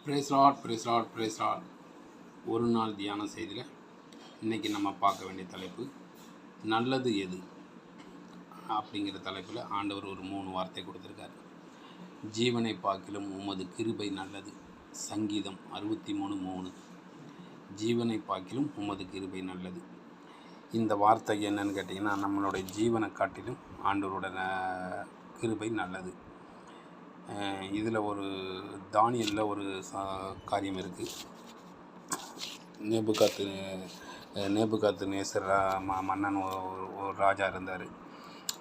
Brace Lord, praise Lord, praise Lord. ஒரு நாள் தியான செய்தியில் இன்றைக்கி நம்ம பார்க்க வேண்டிய தலைப்பு நல்லது எது அப்படிங்கிற தலைப்பில் ஆண்டவர் ஒரு 3 வார்த்தை கொடுத்துருக்காரு. ஜீவனை பார்க்கிலும் உமது கிருபை நல்லது. சங்கீதம் 63:3. ஜீவனை பார்க்கிலும் உமது கிருபை நல்லது. இந்த வார்த்தை என்னன்னு கேட்டிங்கன்னா, நம்மளுடைய ஜீவனை காட்டிலும் ஆண்டவரோட கிருபை நல்லது. இதில் ஒரு தானியலில் ஒரு காரியம் இருக்குது. நேபுகாத்து நேசர் மன்னன் ஒரு ராஜா இருந்தார்.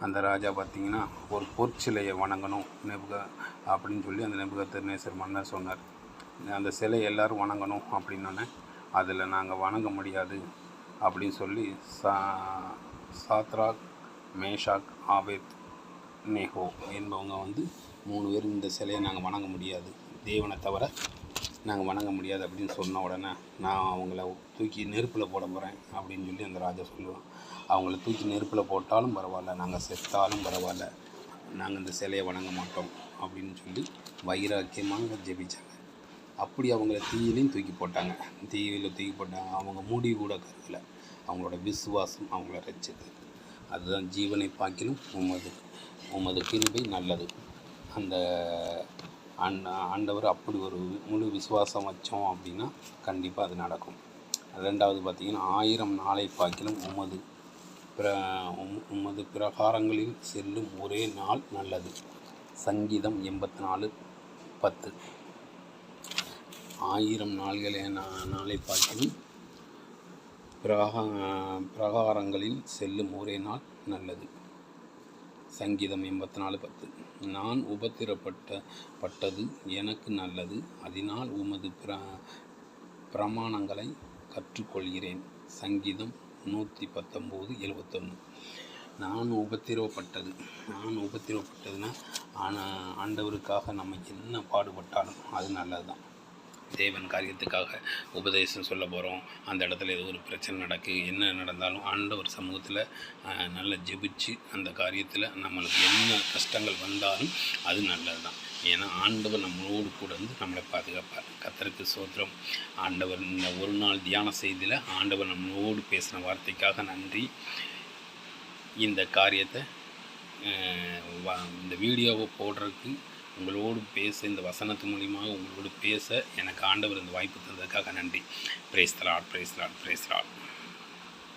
அந்த ராஜா பார்த்திங்கன்னா ஒரு பொற்சிலையை வணங்கணும் அப்படின்னு சொல்லி அந்த நேபுகாத்து நேசர் மன்னர் சொன்னார். அந்த சிலை எல்லோரும் வணங்கணும் அப்படின்னோடனே அதில் நாங்கள் வணங்க முடியாது அப்படின்னு சொல்லி சாத்ராக், மேஷாக், ஆபேத் நேகோ என்பவங்க 3 பேர் இந்த சிலையை நாங்கள் வணங்க முடியாது, தேவனை தவிர நாங்கள் வணங்க முடியாது அப்படின்னு சொன்ன உடனே நான் அவங்கள தூக்கி நெருப்பில் போட போகிறேன் அப்படின்னு சொல்லி அந்த ராஜா சொல்லுவான். அவங்கள தூக்கி நெருப்பில் போட்டாலும் பரவாயில்ல, நாங்கள் செத்தாலும் பரவாயில்ல, நாங்கள் இந்த சிலையை வணங்க மாட்டோம் அப்படின்னு சொல்லி வைராக்கியமாக ஜெபிச்சாங்க. அப்படி அவங்கள தீயிலையும் தூக்கி போட்டாங்க. அவங்க மூடி கூட கருகலை. அவங்களோட விசுவாசம் அவங்கள ரட்சித்தது. அதுதான் ஜீவனை பார்க்கிலும் உமது கிருபை நல்லது. அந்த ஆண்டவர் அப்படி ஒரு முழு விசுவாசம் வச்சோம் அப்படின்னா கண்டிப்பாக அது நடக்கும். 2வது பார்த்திங்கன்னா, 1000 நாளை பார்க்கிலும் உமது பிரகாரங்களில் செல்லும் ஒரே நாள் நல்லது. சங்கீதம் 84:10. 1000 நாளை பார்க்கிலும் பிரகாரங்களில் செல்லும் ஒரே நாள் நல்லது. சங்கீதம் 84:10. நான் உபத்திரப்பட்டது எனக்கு நல்லது, அதனால் உமது பிரமாணங்களை கற்றுக்கொள்கிறேன். சங்கீதம் 119:71. நான் உபத்திரவப்பட்டதுன்னா ஆண்டவருக்காக நம்ம என்ன பாடுபட்டாலும் அது நல்லது தான். தேவன் காரியத்துக்காக உபதேசம் சொல்ல போகிறோம், அந்த இடத்துல ஏதோ ஒரு பிரச்சனை என்ன நடந்தாலும் ஆண்டவர் சமூகத்தில் நல்லா ஜெபிச்சு அந்த காரியத்தில் நம்மளுக்கு என்ன கஷ்டங்கள் வந்தாலும் அது நல்லது தான். ஏன்னா ஆண்டவர் நம்மளோடு கூட நம்மளை பாதுகாப்பார். கர்த்தருக்கு ஸ்தோத்திரம். ஆண்டவர் இந்த ஒரு நாள் தியான செய்தியில் ஆண்டவர் நம்மளோடு பேசின வார்த்தைக்காக நன்றி. இந்த காரியத்தை இந்த வீடியோவை போடுறதுக்கு உங்களோடு பேச, இந்த வசனத்து மூலியமாக உங்களோடு பேச எனக்கு ஆண்டவர் இந்த வாய்ப்பு தந்ததுக்காக நன்றி. Praise the Lord, praise the Lord, praise the Lord.